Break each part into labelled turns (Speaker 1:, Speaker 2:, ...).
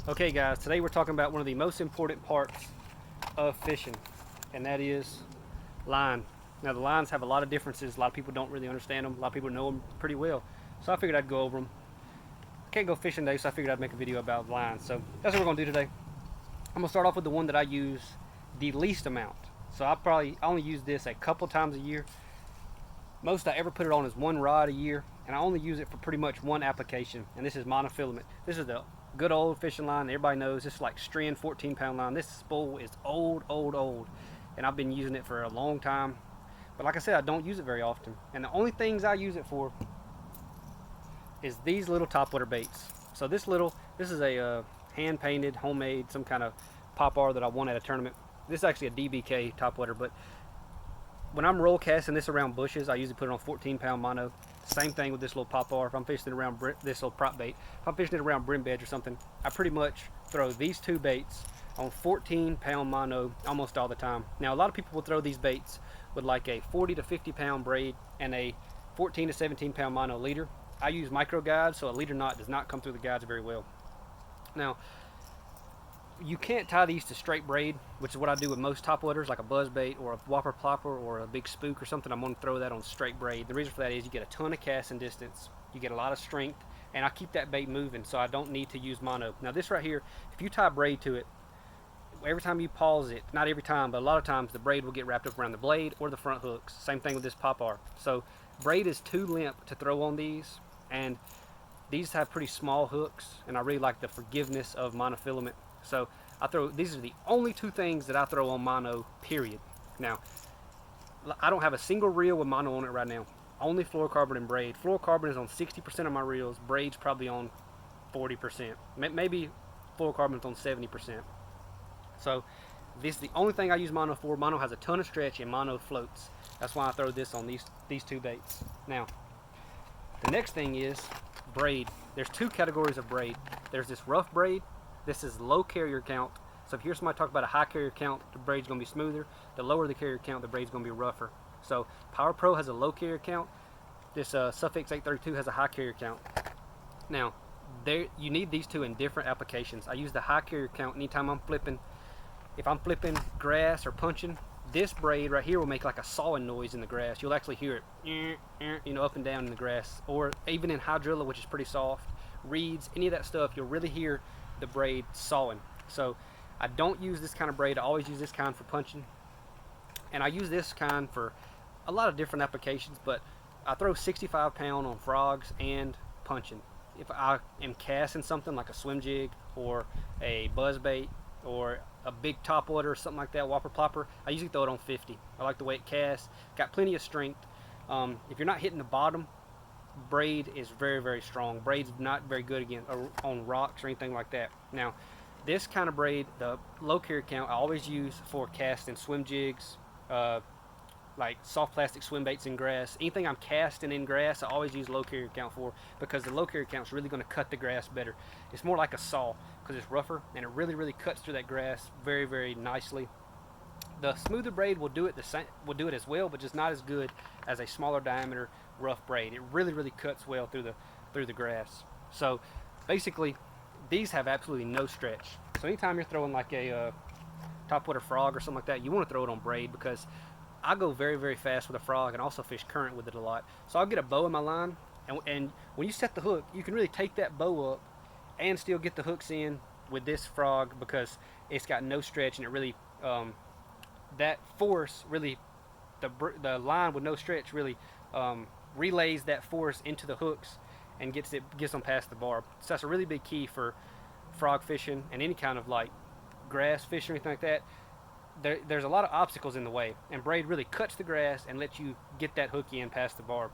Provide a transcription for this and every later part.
Speaker 1: Okay guys, today we're talking about one of the most important parts of fishing, and that is line. Now the lines have a lot of differences. A lot of people don't really understand them. A lot of people know them pretty well. So I figured I'd go over them. I can't go fishing today, so I figured I'd make a video about lines. So that's what we're gonna do today. I'm gonna start off with the one that I use the least amount. So I only use this a couple times a year. Most I ever put it on is one rod a year, and I only use it for pretty much one application, and this is monofilament. This is the good old fishing line that everybody knows. This is like strand 14-pound line. This spool is old, and I've been using it for a long time. But like I said, I don't use it very often, and the only things I use it for is these little topwater baits. So this is a hand-painted, homemade, some kind of popper that I won at a tournament. This is actually a DBK topwater, but when I'm roll casting this around bushes, I usually put it on 14-pound mono. Same thing with this little popper. If I'm fishing it around this little prop bait, if I'm fishing it around brim beds or something, I pretty much throw these two baits on 14-pound mono almost all the time. Now a lot of people will throw these baits with like a 40 to 50-pound braid and a 14 to 17-pound mono leader. I use micro guides, so a leader knot does not come through the guides very well. Now you can't tie these to straight braid, which is what I do with most topwaters, like a buzz bait or a whopper plopper or a big spook or something. I'm going to throw that on straight braid. The reason for that is you get a ton of casting distance, you get a lot of strength, and I keep that bait moving, so I don't need to use mono. Now this right here, if you tie braid to it, every time you pause it, not every time, but a lot of times the braid will get wrapped up around the blade or the front hooks. Same thing with this popper. So braid is too limp to throw on these, and these have pretty small hooks, and I really like the forgiveness of monofilament. So these are the only two things that I throw on mono, period. Now, I don't have a single reel with mono on it right now. Only fluorocarbon and braid. Fluorocarbon is on 60% of my reels. Braid's probably on 40%. Maybe fluorocarbon's on 70%. So this is the only thing I use mono for. Mono has a ton of stretch and mono floats. That's why I throw this on these two baits. Now, the next thing is braid. There's two categories of braid. There's this rough braid. This is low carrier count. So if you hear somebody talk about a high carrier count, the braid's going to be smoother. The lower the carrier count, the braid's going to be rougher. So Power Pro has a low carrier count. This Suffix 832 has a high carrier count. Now, you need these two in different applications. I use the high carrier count anytime I'm flipping. If I'm flipping grass or punching, this braid right here will make like a sawing noise in the grass. You'll actually hear it, up and down in the grass. Or even in hydrilla, which is pretty soft, reeds, any of that stuff, you'll really hear the braid sawing. So I don't use this kind of braid. I always use this kind for punching, and I use this kind for a lot of different applications, but I throw 65-pound on frogs and punching. If I am casting something like a swim jig or a buzz bait or a big topwater or something like that, whopper plopper, I usually throw it on 50. I like the way it casts. Got plenty of strength. If you're not hitting the bottom, braid is very strong. Braid's not very good again on rocks or anything like that. Now this kind of braid, the low carrier count, I always use for casting swim jigs, like soft plastic swim baits in grass. Anything I'm casting in grass, I always use low carrier count for, because the low carrier count is really going to cut the grass better. It's more like a saw because it's rougher, and it really cuts through that grass very nicely. The smoother braid will do it as well, but just not as good as a smaller diameter rough braid. It really cuts well through the grass. So basically, these have absolutely no stretch. So anytime you're throwing like a topwater frog or something like that, you want to throw it on braid, because I go very fast with a frog and also fish current with it a lot. So I'll get a bow in my line, and when you set the hook, you can really take that bow up and still get the hooks in with this frog, because it's got no stretch, and it really that force really, the line with no stretch really relays that force into the hooks and gets them past the barb. So that's a really big key for frog fishing and any kind of like grass fishing or anything like that. There's a lot of obstacles in the way, and braid really cuts the grass and lets you get that hook in past the barb.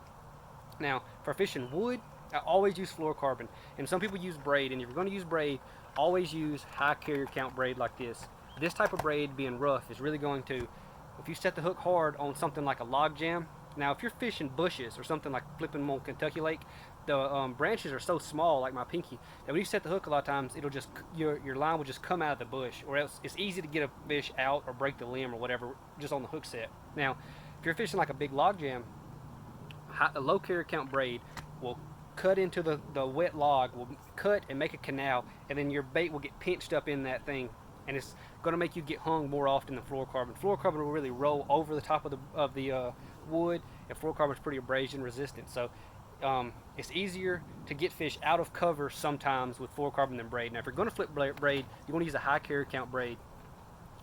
Speaker 1: Now for fishing wood, I always use fluorocarbon, and some people use braid, and if you're going to use braid, always use high carrier count braid like this. This type of braid, being rough, is really going to, if you set the hook hard on something like a log jam. Now if you're fishing bushes or something like flipping them on Kentucky Lake, the branches are so small, like my pinky, that when you set the hook, a lot of times it'll just, your line will just come out of the bush, or else it's easy to get a fish out or break the limb or whatever just on the hook set. Now if you're fishing like a big log jam, a low carrier count braid will cut into the wet log, will cut and make a canal, and then your bait will get pinched up in that thing, and it's going to make you get hung more often than fluorocarbon. Fluorocarbon will really roll over the top of the wood, and fluorocarbon is pretty abrasion resistant. So it's easier to get fish out of cover sometimes with fluorocarbon than braid. Now, if you're going to flip braid, you want to use a high carry count braid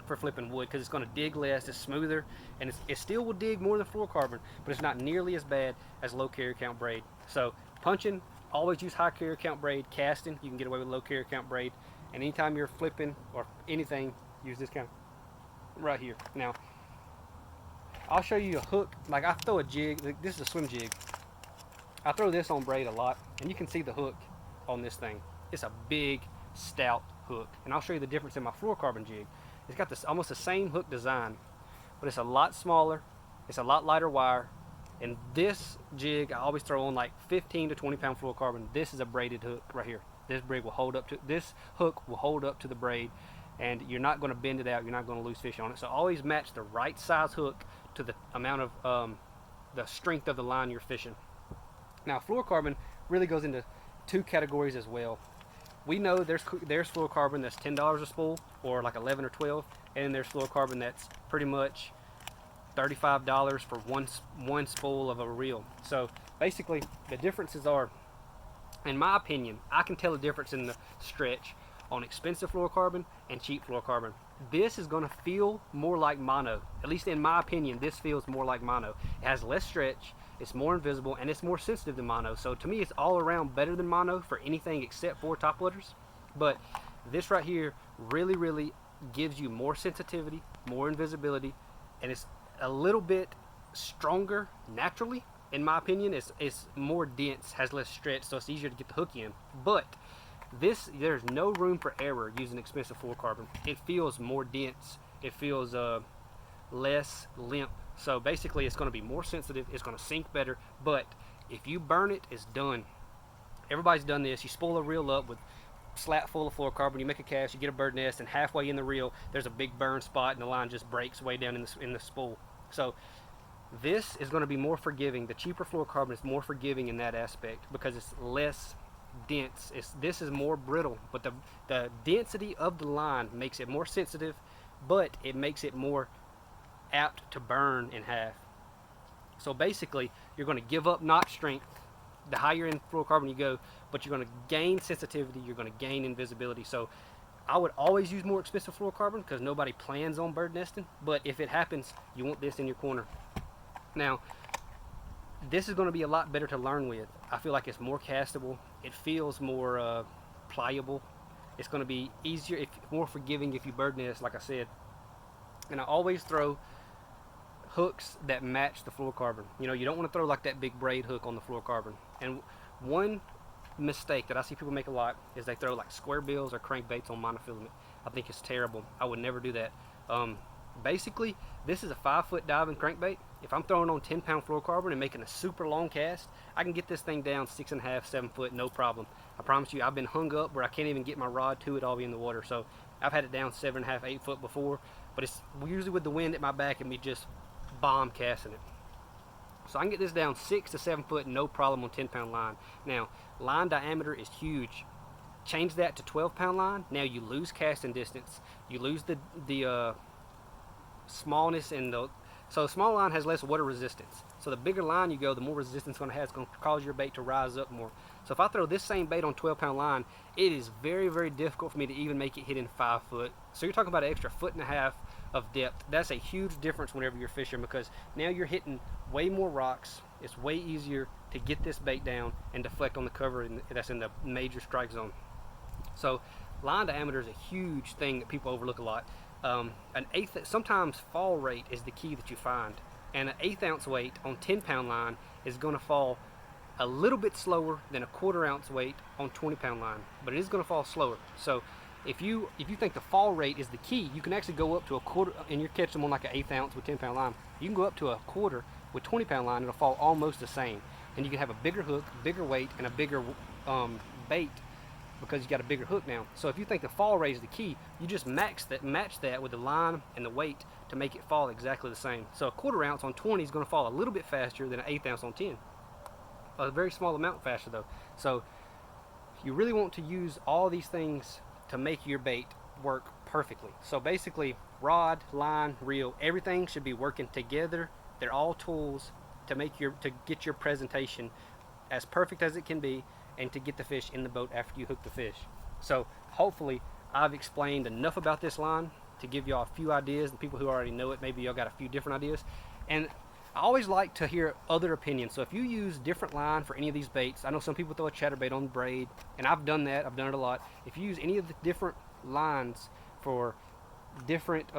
Speaker 1: for flipping wood, because it's going to dig less, it's smoother, and it still will dig more than fluorocarbon, but it's not nearly as bad as low carry count braid. So punching, always use high carry count braid. Casting, you can get away with low carry count braid. And anytime you're flipping or anything, use this kind of right here. Now, I'll show you a hook. Like, I throw a jig. This is a swim jig. I throw this on braid a lot, and you can see the hook on this thing. It's a big, stout hook. And I'll show you the difference in my fluorocarbon jig. It's got this almost the same hook design, but it's a lot smaller. It's a lot lighter wire. And this jig, I always throw on like 15 to 20 pound fluorocarbon. This is a braided hook right here. This hook will hold up to the braid, and you're not going to bend it out. You're not going to lose fish on it. So always match the right size hook to the amount of the strength of the line you're fishing. Now, fluorocarbon really goes into two categories as well. We know there's fluorocarbon that's $10 a spool, or like 11 or 12, and there's fluorocarbon that's pretty much $35 for one spool of a reel. So basically, the differences are, in my opinion, I can tell a difference in the stretch on expensive fluorocarbon and cheap fluorocarbon. This is going to feel more like mono. At least in my opinion, this feels more like mono. It has less stretch, it's more invisible, and it's more sensitive than mono. So to me, it's all around better than mono for anything except for topwaters. But this right here really, really gives you more sensitivity, more invisibility, and it's a little bit stronger naturally. In my opinion, it's more dense, has less stretch, so it's easier to get the hook in. But there's no room for error using expensive fluorocarbon. It feels more dense. It feels less limp. So basically, it's going to be more sensitive. It's going to sink better. But if you burn it, it's done. Everybody's done this. You spool a reel up with slap full of fluorocarbon. You make a cast. You get a bird nest, and halfway in the reel, there's a big burn spot, and the line just breaks way down in the spool. So this is going to be more forgiving. The cheaper fluorocarbon is more forgiving in that aspect because it's less dense. This is more brittle, but the density of the line makes it more sensitive, but it makes it more apt to burn in half. So basically, you're going to give up knot strength the higher in fluorocarbon you go, but you're going to gain sensitivity, you're going to gain invisibility. So I would always use more expensive fluorocarbon because nobody plans on bird nesting, but if it happens, you want this in your corner. Now, this is going to be a lot better to learn with. I feel like it's more castable. It feels more pliable. It's going to be easier, more forgiving if you bird nest, like I said. And I always throw hooks that match the fluorocarbon. You know, you don't want to throw like that big braid hook on the fluorocarbon. And one mistake that I see people make a lot is they throw like square bills or crankbaits on monofilament. I think it's terrible. I would never do that. Basically, this is a 5-foot diving crankbait. If I'm throwing on 10 pound fluorocarbon and making a super long cast, I can get this thing down 6.5, 7 foot, no problem. I promise you, I've been hung up where I can't even get my rod to it all be in the water. So I've had it down 7.5, 8 foot before, but it's usually with the wind at my back and me just bomb casting it. So I can get this down 6 to 7 foot, no problem on 10 pound line. Now, line diameter is huge. Change that to 12 pound line. Now you lose casting distance. You lose the smallness and so small line has less water resistance. So the bigger line you go, the more resistance it's going to have. It's going to cause your bait to rise up more. So if I throw this same bait on 12 pound line, it is very, very difficult for me to even make it hit in 5 foot. So you're talking about an extra 1.5 feet of depth. That's a huge difference whenever you're fishing, because now you're hitting way more rocks. It's way easier to get this bait down and deflect on the cover that's in the major strike zone. So line diameter is a huge thing that people overlook a lot. Sometimes fall rate is the key that you find, and an 1/8 ounce weight on 10 pound line is going to fall a little bit slower than a 1/4 ounce weight on 20 pound line, but it is going to fall slower. So if you think the fall rate is the key, you can actually go up to a 1/4, and you're catching them on like an 1/8 ounce with 10 pound line. You can go up to a 1/4 with 20 pound line, it'll fall almost the same, and you can have a bigger hook, bigger weight, and a bigger bait, because you got a bigger hook now. So if you think the fall rate is the key, you just match that with the line and the weight to make it fall exactly the same. So a 1/4 ounce on 20 is going to fall a little bit faster than an 1/8 ounce on 10. a very small amount faster though. So you really want to use all these things to make your bait work perfectly. So basically, rod, line, reel, everything should be working together. They're all tools to get your presentation as perfect as it can be, and to get the fish in the boat after you hook the fish. So hopefully I've explained enough about this line to give y'all a few ideas, and people who already know it, maybe y'all got a few different ideas. And I always like to hear other opinions. So if you use different line for any of these baits, I know some people throw a chatterbait on braid, and I've done that, I've done it a lot. If you use any of the different lines for different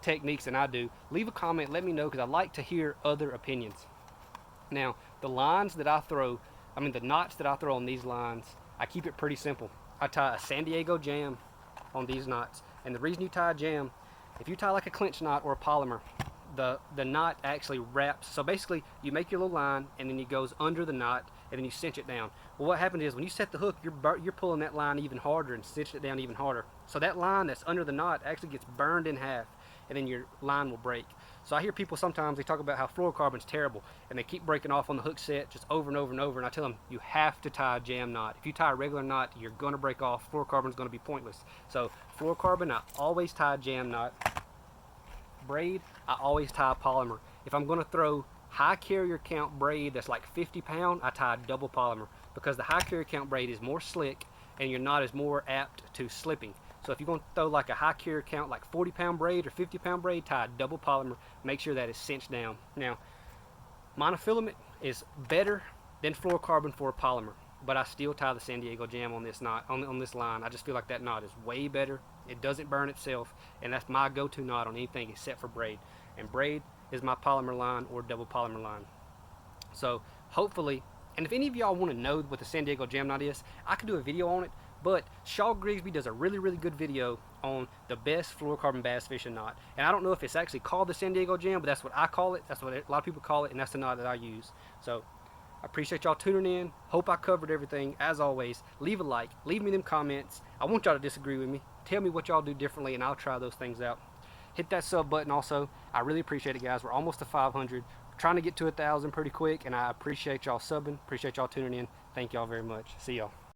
Speaker 1: techniques than I do, leave a comment, let me know, because I like to hear other opinions. Now, the lines that I throw, the knots that I throw on these lines, I keep it pretty simple. I tie a San Diego jam on these knots, and the reason you tie a jam, if you tie like a clinch knot or a polymer, the knot actually wraps. So basically, you make your little line, and then it goes under the knot, and then you cinch it down. Well, what happens is when you set the hook, you're pulling that line even harder and cinching it down even harder. So that line that's under the knot actually gets burned in half, and then your line will break. So I hear people sometimes, they talk about how fluorocarbon's terrible, and they keep breaking off on the hook set just over and over and over, and I tell them, you have to tie a jam knot. If you tie a regular knot, you're gonna break off. Fluorocarbon's gonna be pointless. So fluorocarbon, I always tie a jam knot. Braid, I always tie a polymer. If I'm gonna throw high carrier count braid that's like 50 pound, I tie a double polymer, because the high carrier count braid is more slick and your knot is more apt to slipping. So if you're going to throw like a high carrier count, like 40 pound braid or 50 pound braid, tie a double polymer. Make sure that is cinched down. Now, monofilament is better than fluorocarbon for a polymer, but I still tie the San Diego jam on this knot, on this line. I just feel like that knot is way better. It doesn't burn itself, and that's my go-to knot on anything except for braid. And braid is my polymer line or double polymer line. So hopefully, and if any of y'all want to know what the San Diego jam knot is, I could do a video on it. But Shaw Grigsby does a really, really good video on the best fluorocarbon bass fishing knot. And I don't know if it's actually called the San Diego jam, but that's what I call it. That's what a lot of people call it, and that's the knot that I use. So I appreciate y'all tuning in. Hope I covered everything. As always, leave a like, leave me them comments. I want y'all to disagree with me. Tell me what y'all do differently, and I'll try those things out. Hit that sub button also. I really appreciate it, guys. We're almost to 500. We're trying to get to 1,000 pretty quick, and I appreciate y'all subbing. Appreciate y'all tuning in. Thank y'all very much. See y'all.